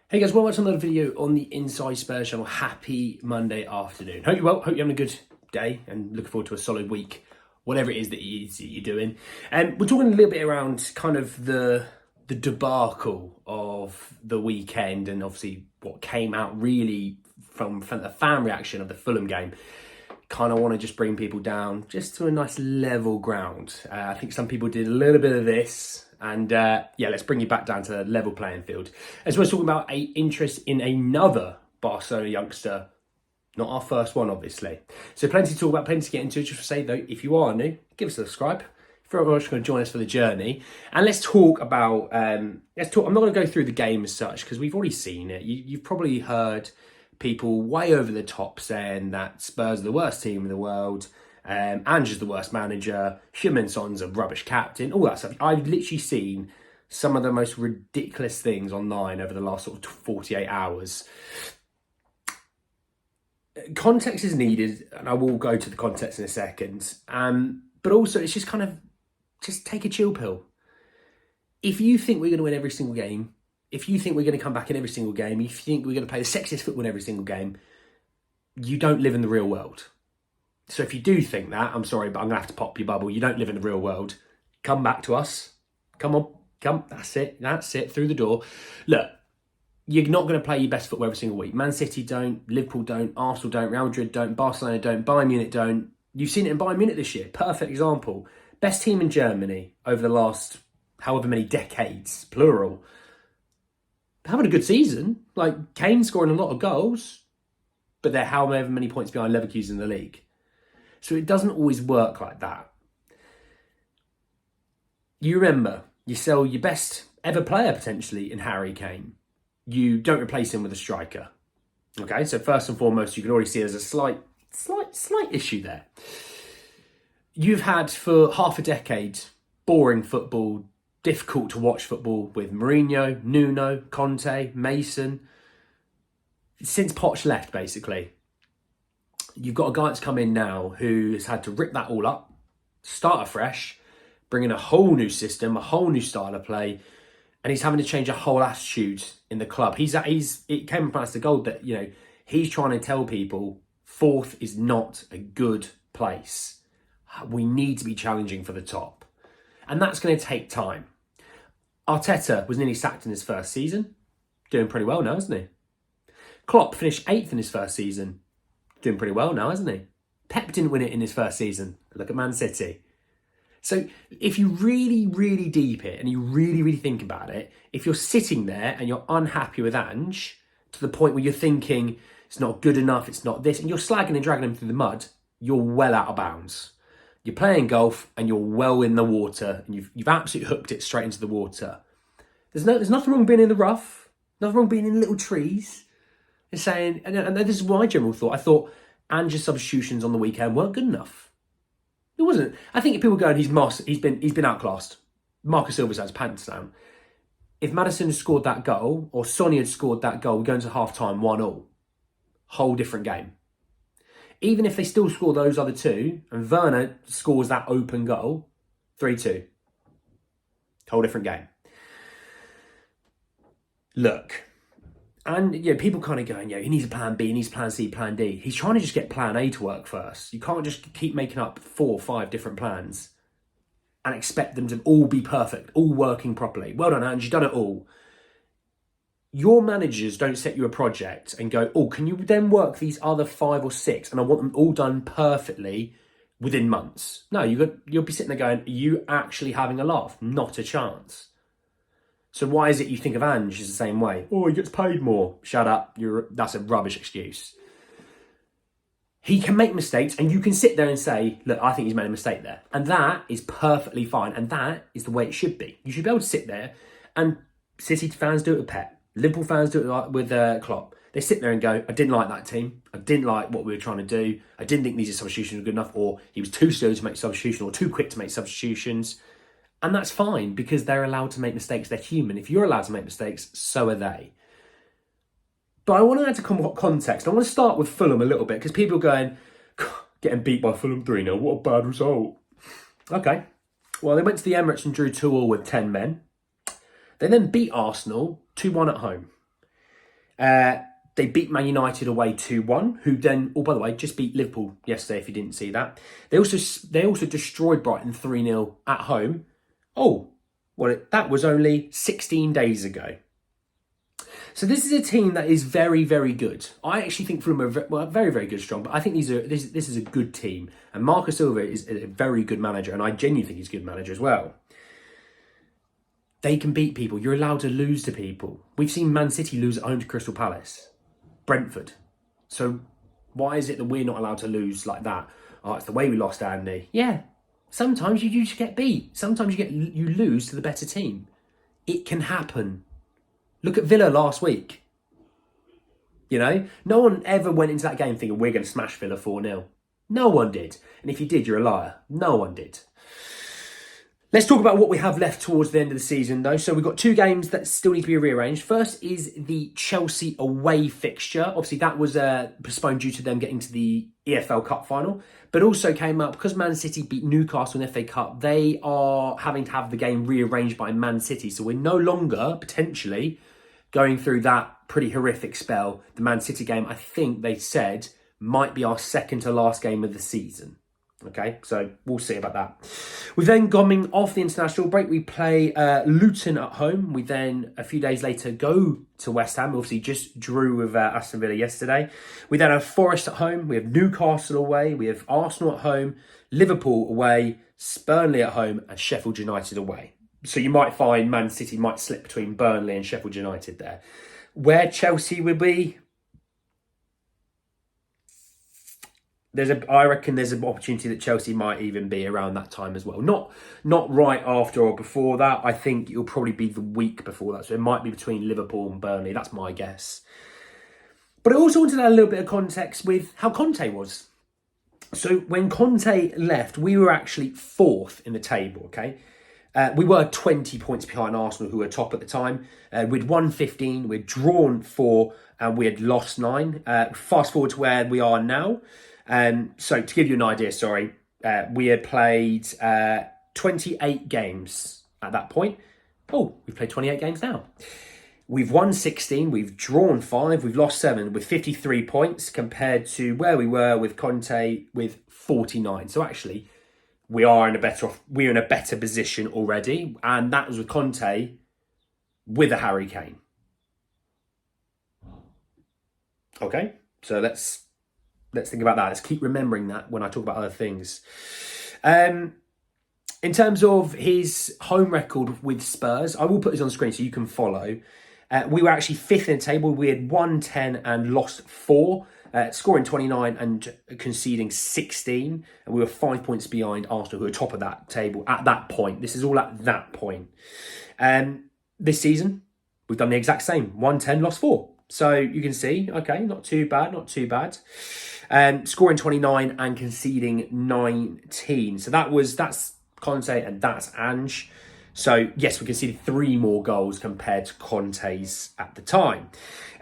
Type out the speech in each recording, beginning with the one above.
Hey guys, welcome back to another video on the Inside Spurs channel. Happy Monday afternoon. Hope you're well, hope you're having a good day and looking forward to a solid week, whatever it is that you're doing. And we're talking a little bit around kind of the debacle of the weekend and obviously what came out really from the fan reaction of the Fulham game. Kind of want to just bring people down just to a nice level ground. I think some people did a little bit of this. And let's bring you back down to a level playing field. As we're talking about an interest in another Barcelona youngster, not our first one, obviously. So plenty to talk about, plenty to get into. Just to say though, if you are new, give us a subscribe. If you're very much going to join us for the journey, and let's talk about. I'm not going to go through the game as such because we've already seen it. You've probably heard people way over the top saying that Spurs are the worst team in the world. Ange is the worst manager, Son's a rubbish captain, all that stuff. I've literally seen some of the most ridiculous things online over the last sort of 48 hours. Context is needed, and I will go to the context in a second. But also, it's just kind of, just take a chill pill. If you think we're going to win every single game, if you think we're going to come back in every single game, if you think we're going to play the sexiest football in every single game, you don't live in the real world. So if you do think that, I'm sorry, but I'm going to have to pop your bubble. You don't live in the real world. Come back to us. Come on. Come. That's it. Through the door. Look, you're not going to play your best football every single week. Man City don't. Liverpool don't. Arsenal don't. Real Madrid don't. Barcelona don't. Bayern Munich don't. You've seen it in Bayern Munich this year. Perfect example. Best team in Germany over the last however many decades, plural. Having a good season. Like, Kane scoring a lot of goals, but they're however many points behind Leverkusen in the league. So it doesn't always work like that. You remember, you sell your best ever player potentially in Harry Kane. You don't replace him with a striker. Okay, so first and foremost, you can already see there's a slight issue there. You've had for half a decade boring football, difficult to watch football with Mourinho, Nuno, Conte, Mason. Since Poch left, basically. You've got a guy that's come in now who has had to rip that all up, start afresh, bring in a whole new system, a whole new style of play, and he's having to change a whole attitude in the club. It came across the goal that, he's trying to tell people fourth is not a good place. We need to be challenging for the top. And that's going to take time. Arteta was nearly sacked in his first season. Doing pretty well now, isn't he? Klopp finished 8th in his first season. Doing pretty well now, isn't he? Pep didn't win it in his first season. Look at Man City. So if you really, really deep it and you really, really think about it, if you're sitting there and you're unhappy with Ange to the point where you're thinking it's not good enough, it's not this, and you're slagging and dragging him through the mud, you're well out of bounds. You're playing golf and you're well in the water and you've absolutely hooked it straight into the water. There's nothing wrong being in the rough, nothing wrong being in little trees. Is saying, and this is my general thought. I thought Ange's substitutions on the weekend weren't good enough. It wasn't. I think people going, he's been outclassed. Marcus Silva's had his pants down. If Maddison had scored that goal or Sonny had scored that goal, we're going to half time 1-1. Whole different game. Even if they still score those other two and Werner scores that open goal, 3-2. Whole different game. Look. And people kind of going, he needs a plan B, he needs plan C, plan D. He's trying to just get plan A to work first. You can't just keep making up 4 or 5 different plans and expect them to all be perfect, all working properly. Well done, Ange, you've done it all. Your managers don't set you a project and go, can you then work these other 5 or 6 and I want them all done perfectly within months. No, you'll be sitting there going, are you actually having a laugh? Not a chance. So why is it you think of Ange as the same way? He gets paid more. Shut up. That's a rubbish excuse. He can make mistakes and you can sit there and say, look, I think he's made a mistake there. And that is perfectly fine. And that is the way it should be. You should be able to sit there and City fans do it with Pep. Liverpool fans do it with Klopp. They sit there and go, I didn't like that team. I didn't like what we were trying to do. I didn't think these substitutions were good enough, or he was too slow to make substitutions or too quick to make substitutions. And that's fine because they're allowed to make mistakes. They're human. If you're allowed to make mistakes, so are they. But I want to add to context. I want to start with Fulham a little bit because people are going, getting beat by Fulham 3-0. What a bad result. Okay. Well, they went to the Emirates and drew 2-2 with 10 men. They then beat Arsenal 2-1 at home. They beat Man United away 2-1, who then, oh, by the way, just beat Liverpool yesterday, if you didn't see that. They also destroyed Brighton 3-0 at home. Oh, well, that was only 16 days ago. So this is a team that is very, very good. I actually think Fulham are very, very good, strong. But I think this is a good team. And Marco Silva is a very good manager. And I genuinely think he's a good manager as well. They can beat people. You're allowed to lose to people. We've seen Man City lose at home to Crystal Palace. Brentford. So why is it that we're not allowed to lose like that? Oh, it's the way we lost, Andy. Yeah. Sometimes you just get beat. Sometimes you lose to the better team. It can happen. Look at Villa last week. You know, no one ever went into that game thinking we're going to smash Villa 4-0. No one did. And if you did, you're a liar. No one did. Let's talk about what we have left towards the end of the season, though. So we've got 2 games that still need to be rearranged. First is the Chelsea away fixture. Obviously, that was postponed due to them getting to the EFL Cup final. But also came up, because Man City beat Newcastle in the FA Cup, they are having to have the game rearranged by Man City. So we're no longer, potentially, going through that pretty horrific spell. The Man City game, I think they said, might be our second to last game of the season. Okay, so we'll see about that. We then, coming off the international break, we play Luton at home. We then, a few days later, go to West Ham. We obviously just drew with Aston Villa yesterday. We then have Forest at home. We have Newcastle away. We have Arsenal at home, Liverpool away, Burnley at home, and Sheffield United away. So you might find Man City might slip between Burnley and Sheffield United there. Where Chelsea will be, I reckon there's an opportunity that Chelsea might even be around that time as well. Not right after or before that. I think it'll probably be the week before that. So it might be between Liverpool and Burnley. That's my guess. But I also wanted to add a little bit of context with how Conte was. So when Conte left, we were actually 4th in the table, okay? We were 20 points behind Arsenal, who were top at the time. We'd won 15, we'd drawn 4, and we had lost 9. Fast forward to where we are now. So to give you an idea, we had played 28 games at that point. Oh, we've played 28 games now. We've won 16, we've drawn 5, we've lost 7 with 53 points compared to where we were with Conte with 49. So actually, we're in a better position already. And that was with Conte with a Harry Kane. Okay, so let's think about that. Let's keep remembering that when I talk about other things. In terms of his home record with Spurs, I will put this on screen so you can follow. We were actually 5th in the table. We had won 10 and lost 4, scoring 29 and conceding 16. And we were 5 points behind Arsenal, who were top of that table at that point. This is all at that point. This season, we've done the exact same. Won 10, lost 4. So you can see, okay, not too bad. Scoring 29 and conceding 19. So that's Conte and that's Ange. So yes, we conceded 3 more goals compared to Conte's at the time.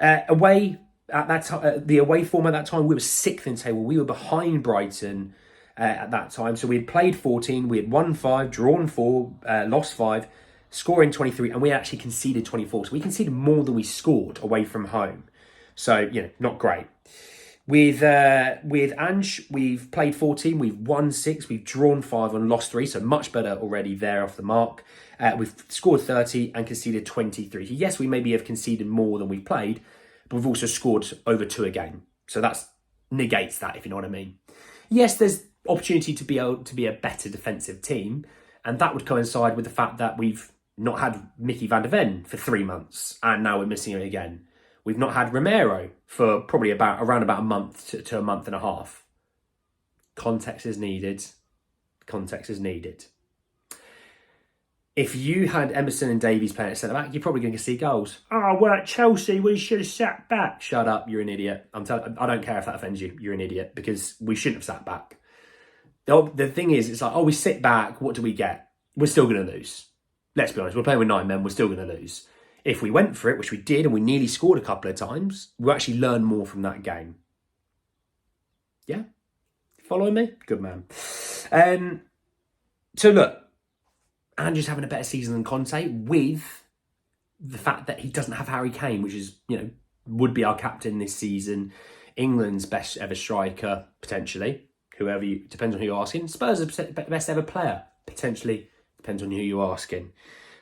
Away at that time, the away form at that time, we were 6th in the table. We were behind Brighton at that time. So we had played 14, we had won 5, drawn 4, lost 5, scoring 23, and we actually conceded 24. So we conceded more than we scored away from home. So, not great. With Ange, we've played 14, we've won 6, we've drawn 5 and lost 3, so much better already there off the mark. We've scored 30 and conceded 23. Yes, we maybe have conceded more than we've played, but we've also scored over 2 a game. So that negates that, if you know what I mean. Yes, there's opportunity to be able to be a better defensive team, and that would coincide with the fact that we've not had Mickey van der Ven for 3 months, and now we're missing him again. We've not had Romero for probably around about a month to a month and a half. Context is needed. If you had Emerson and Davies playing at centre back, you're probably going to see goals. Oh, well, at Chelsea, we should have sat back. Shut up, you're an idiot. I don't care if that offends you. You're an idiot because we shouldn't have sat back. The thing is, it's like, we sit back, what do we get? We're still going to lose. Let's be honest, we're playing with 9 men, we're still going to lose. If we went for it, which we did, and we nearly scored a couple of times, we actually learned more from that game. Yeah? Following me? Good man. So look, Ange's having a better season than Conte with the fact that he doesn't have Harry Kane, which is, would be our captain this season, England's best ever striker, potentially, depends on who you're asking. Spurs' best ever player, potentially, depends on who you're asking.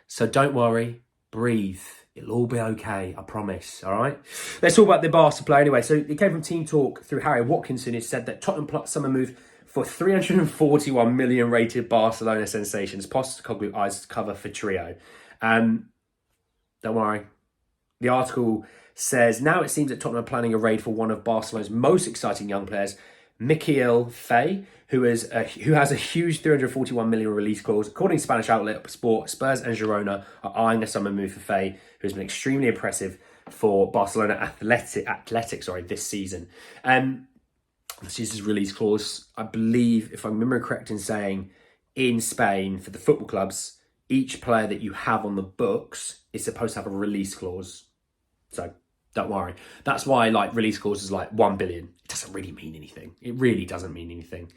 So don't worry, breathe. It'll all be okay, I promise, all right? Let's talk about the Barca player anyway. So it came from Team Talk through Harry Watkinson, who said that Tottenham plus summer move for 341 million rated Barcelona sensations. Postecoglou eyes cover for trio. Don't worry. The article says, now it seems that Tottenham are planning a raid for one of Barcelona's most exciting young players, Mikel Faye, who has a huge 341 million release clause. According to Spanish outlet Sport, Spurs and Girona are eyeing a summer move for Faye, who has been extremely impressive for Barcelona Athletic this season. This is his release clause. I believe, if I remember correct in saying, in Spain, for the football clubs, each player that you have on the books is supposed to have a release clause. So don't worry. That's why release clause is 1 billion. It doesn't really mean anything. It really doesn't mean anything.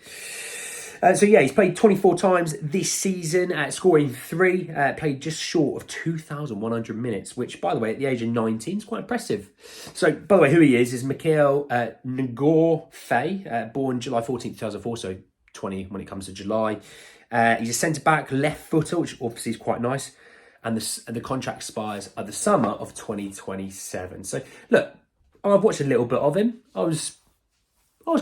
He's played 24 times this season, scoring 3, played just short of 2,100 minutes, which, by the way, at the age of 19 is quite impressive. So, by the way, who he is Mikel Ngor Faye, born July 14th, 2004, so 20 when it comes to July. He's a centre-back, left footer, which obviously is quite nice. And the contract expires at the summer of 2027. So, look, I've watched a little bit of him. I was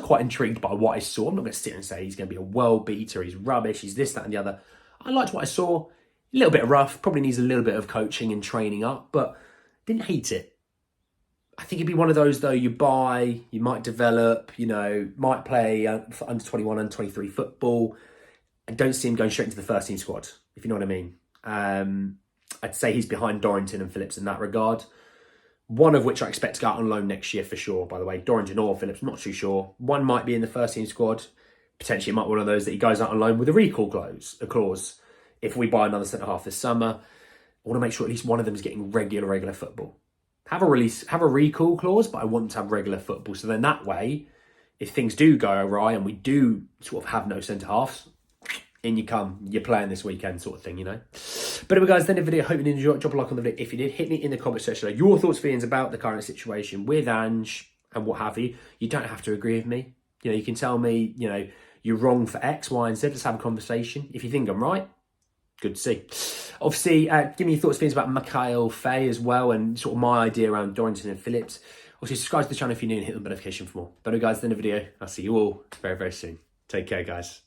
quite intrigued by what I saw. I'm not going to sit and say he's going to be a world beater, he's rubbish, he's this, that and the other. I liked what I saw. A little bit rough, probably needs a little bit of coaching and training up, but didn't hate it. I think it'd be one of those, though, you buy, you might develop, might play for under 21, under 23 football. I don't see him going straight into the first team squad, if you know what I mean. I'd say he's behind Dorrington and Phillips in that regard. One of which I expect to go out on loan next year for sure, by the way. Dorrington or Phillips, not too sure. One might be in the first team squad. Potentially might be one of those that he goes out on loan with a recall clause. If we buy another centre-half this summer, I want to make sure at least one of them is getting regular football. Have a recall clause, but I want to have regular football. So then that way, if things do go awry and we do sort of have no centre-halves, in you come, you're playing this weekend sort of thing, But anyway, guys, then the video, hope you enjoyed. Drop a like on the video. If you did, hit me in the comment section. Your thoughts, feelings about the current situation with Ange and what have you. You don't have to agree with me. You can tell me, you're wrong for X, Y, and Z. Let's have a conversation. If you think I'm right, good to see. Obviously, give me your thoughts, feelings about Mikel Faye as well, and sort of my idea around Dorrington and Phillips. Obviously, subscribe to the channel if you're new and hit the notification for more. But anyway, guys, then the video. I'll see you all very, very soon. Take care, guys.